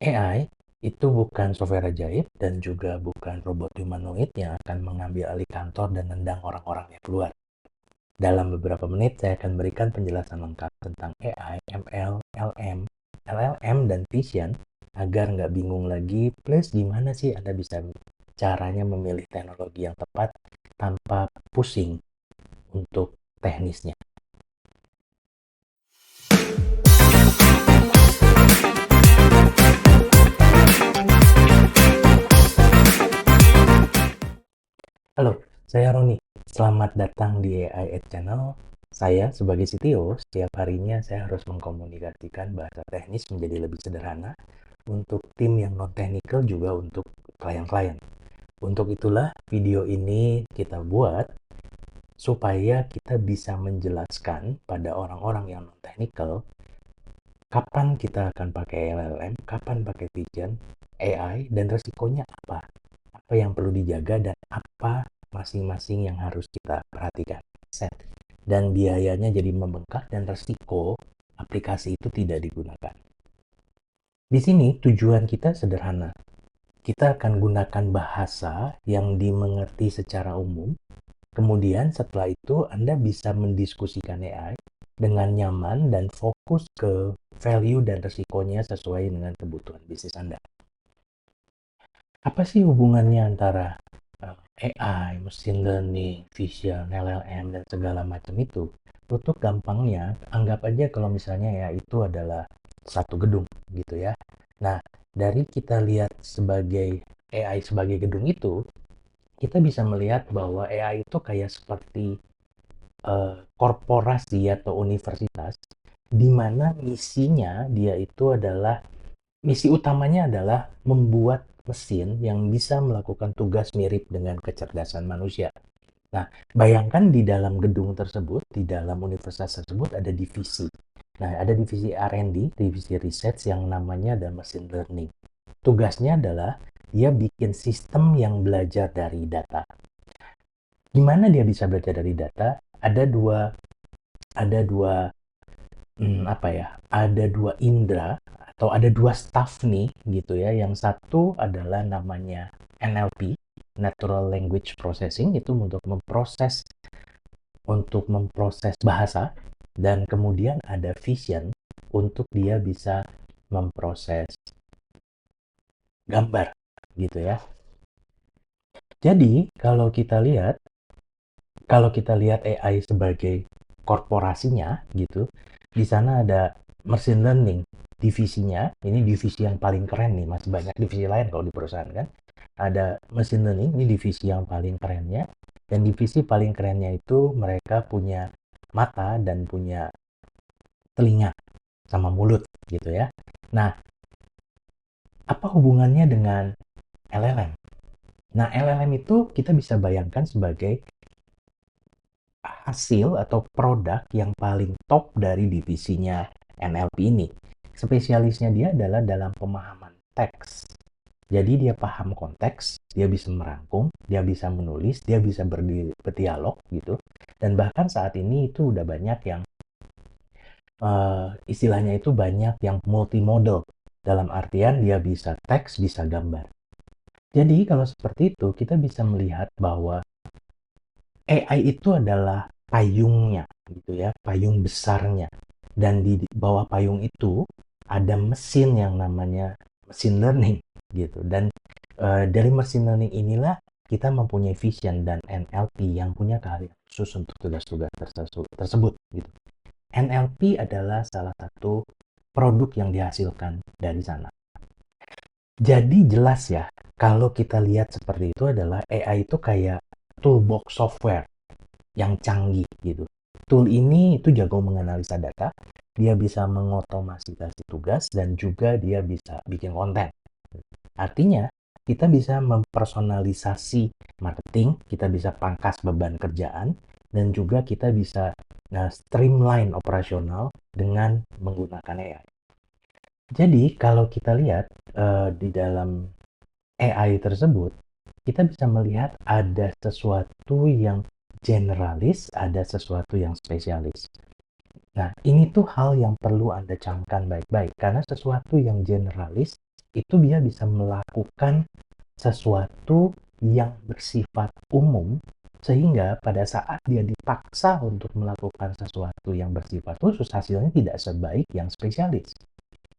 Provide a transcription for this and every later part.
AI itu bukan software ajaib dan juga bukan robot humanoid yang akan mengambil alih kantor dan nendang orang-orang yang keluar. Dalam beberapa menit, saya akan berikan penjelasan lengkap tentang AI, ML, LLM, dan Vision agar nggak bingung lagi. Plus, gimana sih Anda bisa caranya memilih teknologi yang tepat tanpa pusing untuk teknisnya. Halo, saya Roni. Selamat datang di AI Ed Channel. Saya sebagai CTO, setiap harinya saya harus mengkomunikasikan bahasa teknis menjadi lebih sederhana untuk tim yang non-technical juga untuk klien-klien. Untuk itulah video ini kita buat supaya kita bisa menjelaskan pada orang-orang yang non-technical kapan kita akan pakai LLM, kapan pakai Vision, AI, dan resikonya apa. Apa yang perlu dijaga dan apa masing-masing yang harus kita perhatikan. Set. Dan biayanya jadi membengkak dan resiko aplikasi itu tidak digunakan. Di sini tujuan kita sederhana. Kita akan gunakan bahasa yang dimengerti secara umum. Kemudian setelah itu Anda bisa mendiskusikan AI dengan nyaman dan fokus ke value dan resikonya sesuai dengan kebutuhan bisnis Anda. Apa sih hubungannya antara AI, machine learning, vision, LLM, dan segala macam itu? Untuk gampangnya, anggap aja kalau misalnya ya itu adalah satu gedung gitu ya. Nah, dari kita lihat sebagai AI sebagai gedung itu, kita bisa melihat bahwa AI itu kayak seperti korporasi atau universitas di mana misinya dia itu adalah misi utamanya adalah membuat mesin yang bisa melakukan tugas mirip dengan kecerdasan manusia. Nah, bayangkan di dalam gedung tersebut, di dalam universitas tersebut ada divisi. Nah, ada divisi R&D, divisi research yang namanya ada machine learning. Tugasnya adalah dia bikin sistem yang belajar dari data. Gimana dia bisa belajar dari data? Ada dua apa ya? Ada dua indera atau ada dua staff nih gitu ya. Yang satu adalah namanya NLP, Natural Language Processing, itu untuk memproses bahasa, dan kemudian ada Vision untuk dia bisa memproses gambar gitu ya. Jadi kalau kita lihat AI sebagai korporasinya gitu, di sana ada machine learning divisinya, ini divisi yang paling keren nih, masih banyak divisi lain kalau di perusahaan kan. Ada machine learning, ini divisi yang paling kerennya, dan divisi paling kerennya itu mereka punya mata dan punya telinga sama mulut gitu ya. Nah, apa hubungannya dengan LLM? Nah, LLM itu kita bisa bayangkan sebagai hasil atau produk yang paling top dari divisinya NLP ini. Spesialisnya dia adalah dalam pemahaman teks. Jadi dia paham konteks, dia bisa merangkum, dia bisa menulis, dia bisa berdialog gitu. Dan bahkan saat ini itu udah banyak yang istilahnya itu banyak yang multimodal. Dalam artian dia bisa teks, bisa gambar. Jadi kalau seperti itu kita bisa melihat bahwa AI itu adalah payungnya gitu ya, payung besarnya. Dan di bawah payung itu ada mesin yang namanya machine learning gitu. Dan dari machine learning inilah kita mempunyai vision dan NLP yang punya keahlian khusus untuk tugas-tugas tersebut gitu. NLP adalah salah satu produk yang dihasilkan dari sana. Jadi jelas ya, kalau kita lihat seperti itu adalah AI itu kayak toolbox software yang canggih gitu. Tool ini itu jago menganalisa data, dia bisa mengotomatisasi tugas, dan juga dia bisa bikin konten. Artinya, kita bisa mempersonalisasi marketing, kita bisa pangkas beban kerjaan, dan juga kita bisa streamline operasional dengan menggunakan AI. Jadi, kalau kita lihat di dalam AI tersebut, kita bisa melihat ada sesuatu yang generalis, ada sesuatu yang spesialis. Nah, ini tuh hal yang perlu Anda camkan baik-baik, karena sesuatu yang generalis itu dia bisa melakukan sesuatu yang bersifat umum, sehingga pada saat dia dipaksa untuk melakukan sesuatu yang bersifat khusus, hasilnya tidak sebaik yang spesialis.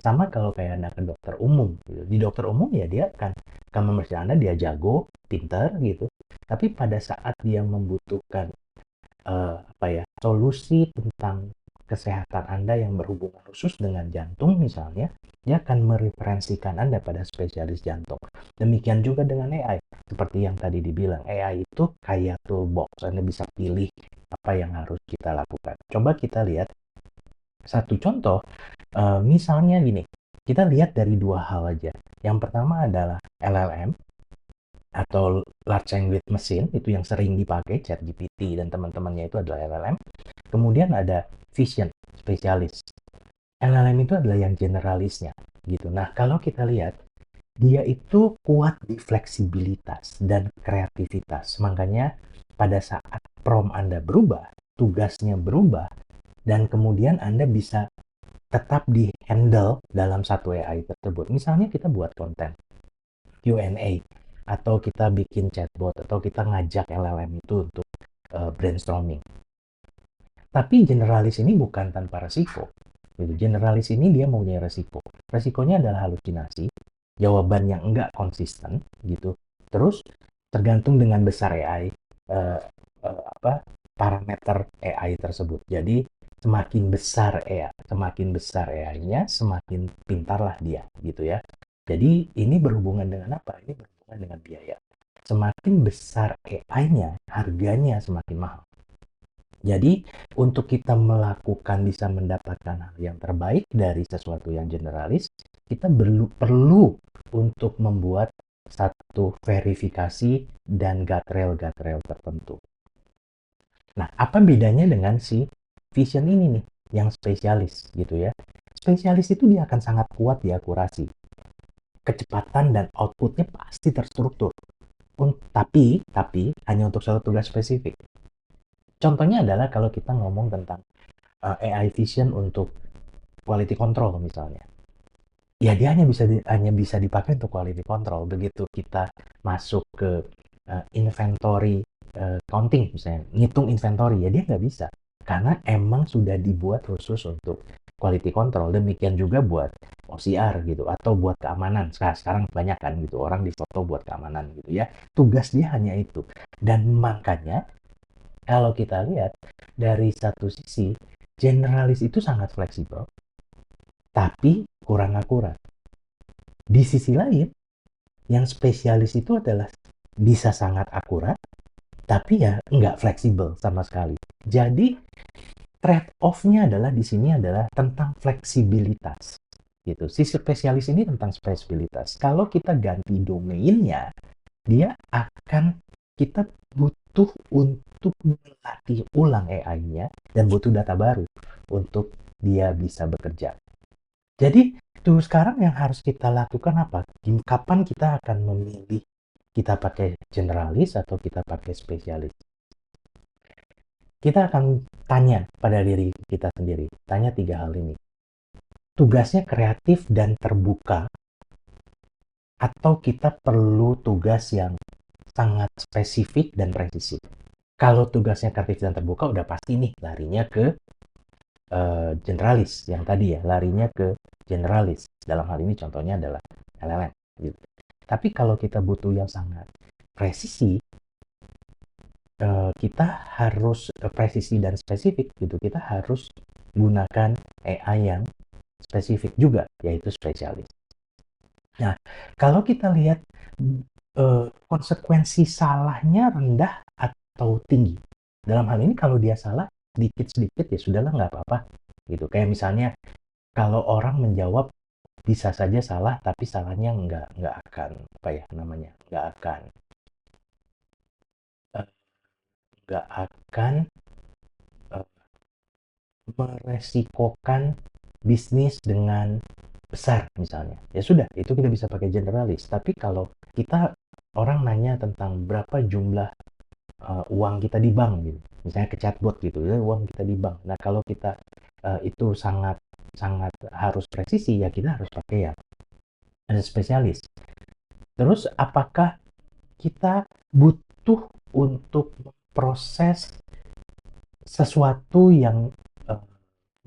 Sama kalau kayak Anda ke dokter umum gitu. Di dokter umum ya dia akan memeriksa Anda, dia jago, pintar gitu. Tapi pada saat dia membutuhkan solusi tentang kesehatan Anda yang berhubungan khusus dengan jantung misalnya, dia akan mereferensikan Anda pada spesialis jantung. Demikian juga dengan AI. Seperti yang tadi dibilang, AI itu kayak toolbox. Anda bisa pilih apa yang harus kita lakukan. Coba kita lihat satu contoh. Misalnya gini, kita lihat dari dua hal aja. Yang pertama adalah LLM atau Large Language Machine, itu yang sering dipakai, ChatGPT dan teman-temannya itu adalah LLM. Kemudian ada Vision, spesialis. LLM itu adalah yang generalisnya, gitu. Nah, kalau kita lihat, dia itu kuat di fleksibilitas dan kreativitas. Makanya pada saat prompt Anda berubah, tugasnya berubah, dan kemudian Anda bisa tetap di-handle dalam satu AI tersebut. Misalnya kita buat konten Q&A, atau kita bikin chatbot, atau kita ngajak LLM itu untuk brainstorming. Tapi generalis ini bukan tanpa resiko. Gitu. Generalis ini dia mempunyai resiko. Resikonya adalah halusinasi, jawaban yang enggak konsisten, gitu. Terus tergantung dengan besar AI, parameter AI tersebut. Jadi semakin besar AI-nya, semakin pintarlah dia, gitu ya. Jadi ini berhubungan dengan apa? Ini berhubungan dengan biaya. Semakin besar AI-nya, harganya semakin mahal. Jadi, untuk kita bisa mendapatkan hal yang terbaik dari sesuatu yang generalis, kita perlu untuk membuat satu verifikasi dan guardrail tertentu. Nah, apa bedanya dengan si Vision ini nih, yang spesialis gitu ya? Spesialis itu dia akan sangat kuat di akurasi. Kecepatan dan outputnya pasti terstruktur. Tapi hanya untuk satu tugas spesifik. Contohnya adalah kalau kita ngomong tentang AI Vision untuk quality control misalnya. Ya dia hanya bisa dipakai untuk quality control. Begitu kita masuk ke inventory counting misalnya, ngitung inventory, ya dia nggak bisa. Karena emang sudah dibuat khusus untuk quality control. Demikian juga buat OCR gitu, atau buat keamanan. Sekarang banyak kan gitu, orang difoto buat keamanan gitu ya. Tugas dia hanya itu. Dan makanya kalau kita lihat dari satu sisi, generalis itu sangat fleksibel, tapi kurang akurat. Di sisi lain, yang spesialis itu adalah bisa sangat akurat, tapi ya nggak fleksibel sama sekali. Jadi trade-off-nya adalah di sini adalah tentang fleksibilitas. Gitu. Si spesialis ini tentang fleksibilitas. Kalau kita ganti domainnya, kita butuh untuk melatih ulang AI-nya dan butuh data baru untuk dia bisa bekerja. Jadi, tuh sekarang yang harus kita lakukan apa? Kapan kita akan memilih kita pakai generalis atau kita pakai spesialis? Kita akan tanya pada diri kita sendiri. Tanya 3 hal ini. Tugasnya kreatif dan terbuka, atau kita perlu tugas yang sangat spesifik dan presisi? Kalau tugasnya kreatif dan terbuka, udah pasti nih larinya ke generalis yang tadi ya, larinya ke generalis. Dalam hal ini contohnya adalah LLM. Gitu. Tapi kalau kita butuh yang sangat presisi, kita harus presisi dan spesifik gitu. Kita harus gunakan AI yang spesifik juga, yaitu spesialis. Nah, kalau kita lihat konsekuensi salahnya rendah atau tinggi. Dalam hal ini kalau dia salah dikit-sedikit ya sudahlah, nggak apa-apa. Gitu. Kayak misalnya kalau orang menjawab bisa saja salah, tapi salahnya nggak akan nggak akan eh, nggak akan eh, meresikokan bisnis dengan besar misalnya. Ya sudah, itu kita bisa pakai generalis. Tapi kalau kita orang nanya tentang berapa jumlah uang kita di bank gitu, misalnya ke chatbot gitu ya, uang kita di bank. Nah kalau kita itu sangat sangat harus presisi, ya kita harus pakai ya ada spesialis. Terus apakah kita butuh untuk proses sesuatu yang eh,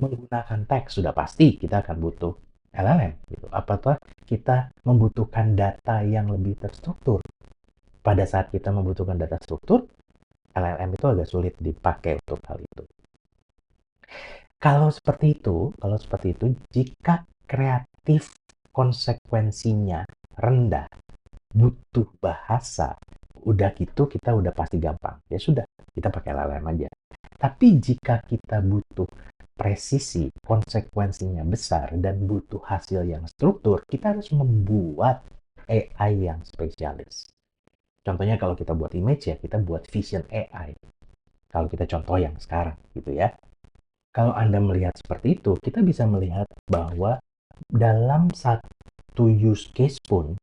menggunakan teks? Sudah pasti kita akan butuh LLM gitu. Apakah kita membutuhkan data yang lebih terstruktur? Pada saat kita membutuhkan data struktur, LLM itu agak sulit dipakai untuk hal itu. Kalau seperti itu, jika kreatif konsekuensinya rendah, butuh bahasa, udah gitu kita udah pasti gampang. Ya sudah, kita pakai LLM aja. Tapi jika kita butuh presisi, konsekuensinya besar, dan butuh hasil yang struktur, kita harus membuat AI yang spesialis. Contohnya kalau kita buat image ya, kita buat vision AI. Kalau kita contoh yang sekarang gitu ya. Kalau Anda melihat seperti itu, kita bisa melihat bahwa dalam satu use case pun,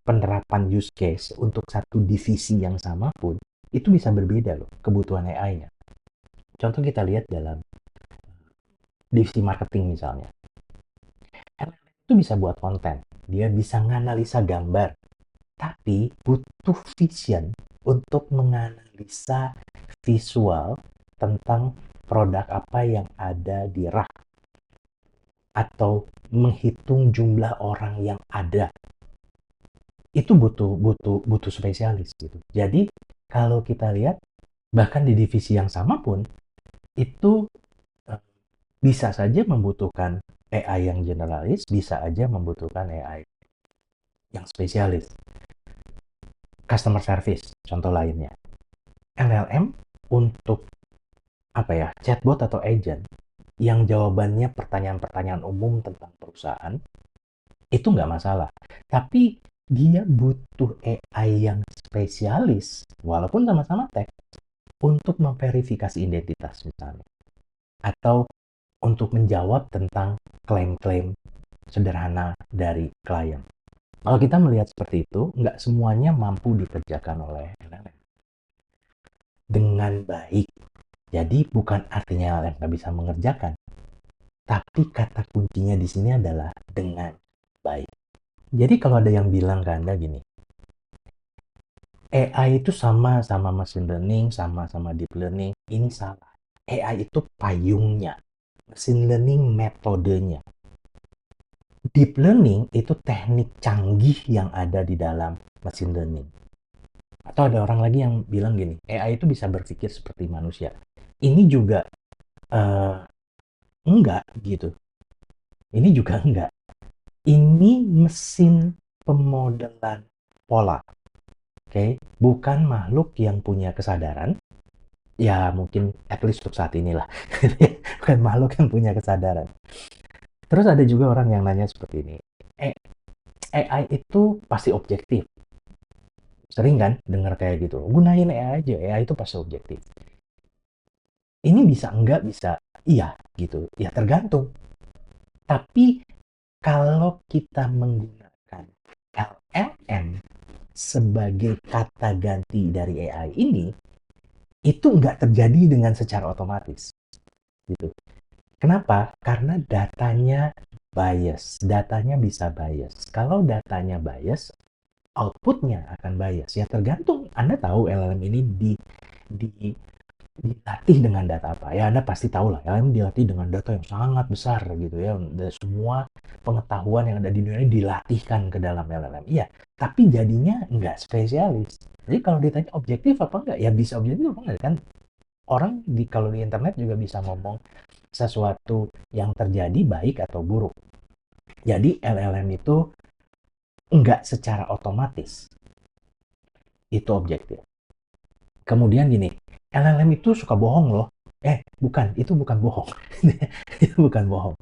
penerapan use case untuk satu divisi yang sama pun, itu bisa berbeda loh kebutuhan AI-nya. Contoh kita lihat dalam divisi marketing misalnya. LLM itu bisa buat konten, dia bisa menganalisa gambar, tapi butuh vision untuk menganalisa visual tentang produk apa yang ada di rak atau menghitung jumlah orang yang ada. Itu butuh butuh butuh spesialis gitu. Jadi kalau kita lihat bahkan di divisi yang sama pun itu eh, bisa saja membutuhkan AI yang generalis, bisa aja membutuhkan AI yang spesialis. Customer service contoh lainnya. LLM untuk apa ya, chatbot atau agent yang jawabannya pertanyaan-pertanyaan umum tentang perusahaan, itu nggak masalah. Tapi dia butuh AI yang spesialis, walaupun sama-sama teks, untuk memverifikasi identitas misalnya. Atau untuk menjawab tentang klaim-klaim sederhana dari klien. Kalau kita melihat seperti itu, nggak semuanya mampu dikerjakan oleh LLM dengan baik. Jadi bukan artinya LLM nggak bisa mengerjakan, tapi kata kuncinya di sini adalah dengan baik. Jadi kalau ada yang bilang ke Anda gini, AI itu sama machine learning, sama deep learning, ini salah. AI itu payungnya, machine learning metodenya. Deep learning itu teknik canggih yang ada di dalam machine learning. Atau ada orang lagi yang bilang gini, AI itu bisa berpikir seperti manusia. Ini juga uh, enggak gitu. Ini juga enggak. Ini mesin pemodelan pola. Oke, bukan makhluk yang punya kesadaran. Ya mungkin at least untuk saat inilah. Bukan makhluk yang punya kesadaran. Terus ada juga orang yang nanya seperti ini. AI itu pasti objektif. Sering kan dengar kayak gitu. Gunain AI aja, AI itu pasti objektif. Ini bisa enggak, bisa iya gitu. Ya tergantung. Tapi kalau kita menggunakan LLM sebagai kata ganti dari AI ini, itu nggak terjadi dengan secara otomatis. Gitu. Kenapa? Karena datanya bias. Datanya bisa bias. Kalau datanya bias, outputnya akan bias. Ya tergantung. Anda tahu LLM ini di dilatih dengan data apa? Ya Anda pasti tahu lah, LLM dilatih dengan data yang sangat besar gitu ya. Semua pengetahuan yang ada di dunia ini dilatihkan ke dalam LLM. Iya, tapi jadinya nggak spesialis. Jadi kalau ditanya objektif apa enggak, ya bisa objektif apa enggak kan? Orang kalau di internet juga bisa ngomong sesuatu yang terjadi baik atau buruk. Jadi LLM itu enggak secara otomatis itu objektif. Kemudian gini, LLM itu suka bohong loh. Bukan, itu bukan bohong. Itu bukan bohong.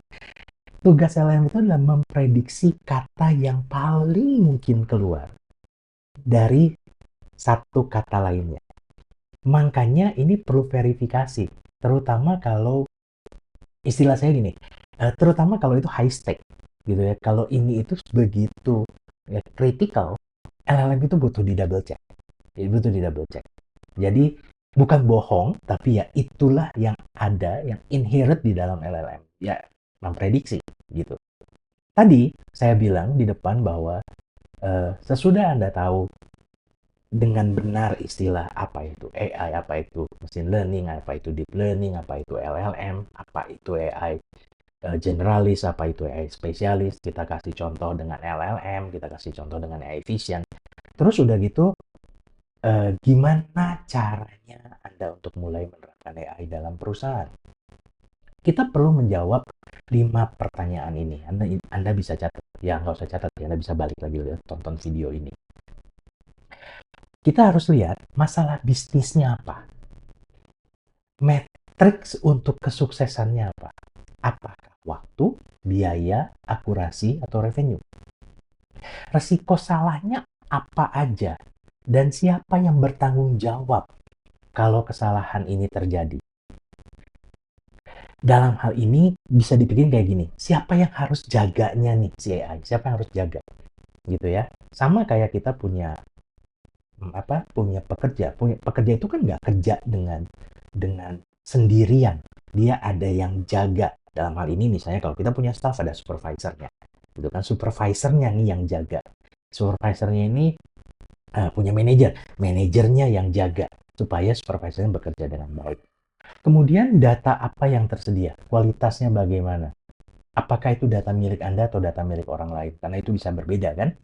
Tugas LLM itu adalah memprediksi kata yang paling mungkin keluar dari satu kata lainnya. Makanya ini perlu verifikasi, terutama kalau istilah saya gini, terutama kalau itu high stake gitu ya. Kalau ini itu begitu ya, critical, LLM itu butuh di double check. Butuh di double check. Jadi bukan bohong, tapi ya itulah yang ada, yang inherent di dalam LLM. Ya, memprediksi gitu. Tadi saya bilang di depan bahwa sesudah Anda tahu dengan benar istilah apa itu AI, apa itu machine learning, apa itu deep learning, apa itu LLM, apa itu AI generalis, apa itu AI spesialis, kita kasih contoh dengan LLM, kita kasih contoh dengan AI vision. Terus udah gitu, gimana caranya Anda untuk mulai menerapkan AI dalam perusahaan? Kita perlu menjawab 5 pertanyaan ini. Anda bisa catat, ya nggak usah catat ya, Anda bisa balik lagi lihat, tonton video ini. Kita harus lihat masalah bisnisnya apa. Matriks untuk kesuksesannya apa? Apakah waktu, biaya, akurasi, atau revenue? Resiko salahnya apa aja? Dan siapa yang bertanggung jawab kalau kesalahan ini terjadi? Dalam hal ini bisa dibikin kayak gini, siapa yang harus jaganya nih si AI? Siapa yang harus jaga? Gitu ya. Sama kayak kita punya punya pekerja. Punya pekerja itu kan nggak kerja dengan sendirian. Dia ada yang jaga. Dalam hal ini misalnya kalau kita punya staff ada supervisornya. Itu kan supervisornya nih yang jaga. Supervisornya ini punya manajer. Manajernya yang jaga supaya supervisornya bekerja dengan baik. Kemudian data apa yang tersedia? Kualitasnya bagaimana? Apakah itu data milik Anda atau data milik orang lain? Karena itu bisa berbeda kan?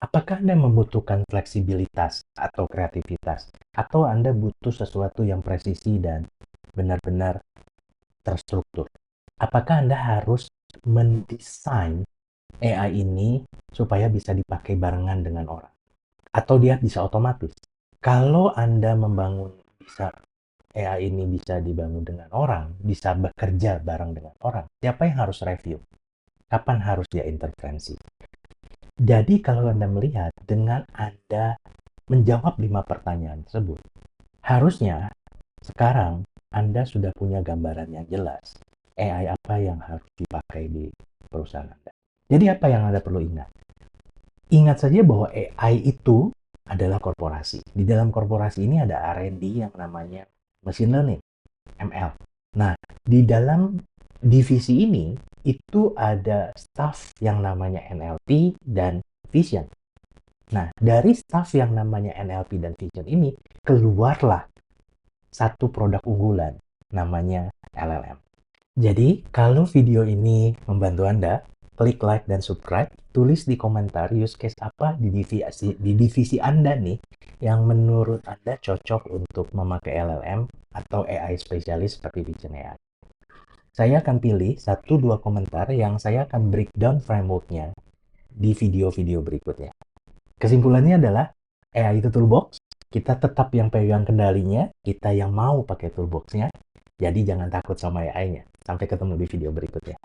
Apakah Anda membutuhkan fleksibilitas atau kreativitas? Atau Anda butuh sesuatu yang presisi dan benar-benar terstruktur? Apakah Anda harus mendesain AI ini supaya bisa dipakai barengan dengan orang? Atau dia bisa otomatis? Kalau Anda membangun AI ini bisa dibangun dengan orang, bisa bekerja bareng dengan orang, siapa yang harus review? Kapan harus dia intervensi? Jadi kalau Anda melihat dengan Anda menjawab 5 pertanyaan tersebut, harusnya sekarang Anda sudah punya gambaran yang jelas AI apa yang harus dipakai di perusahaan Anda. Jadi apa yang Anda perlu ingat? Ingat saja bahwa AI itu adalah korporasi. Di dalam korporasi ini ada R&D yang namanya machine learning, ML. Nah, di dalam divisi ini itu ada staff yang namanya NLP dan Vision. Nah, dari staff yang namanya NLP dan Vision ini keluarlah satu produk unggulan namanya LLM. Jadi, kalau video ini membantu Anda, klik like dan subscribe, tulis di komentar use case apa di divisi Anda nih yang menurut Anda cocok untuk memakai LLM atau AI spesialis seperti Vision AI. Saya akan pilih 1-2 komentar yang saya akan breakdown framework-nya di video-video berikutnya. Kesimpulannya adalah AI itu toolbox, kita tetap yang pegang kendalinya, kita yang mau pakai toolbox-nya, jadi jangan takut sama AI-nya. Sampai ketemu di video berikutnya.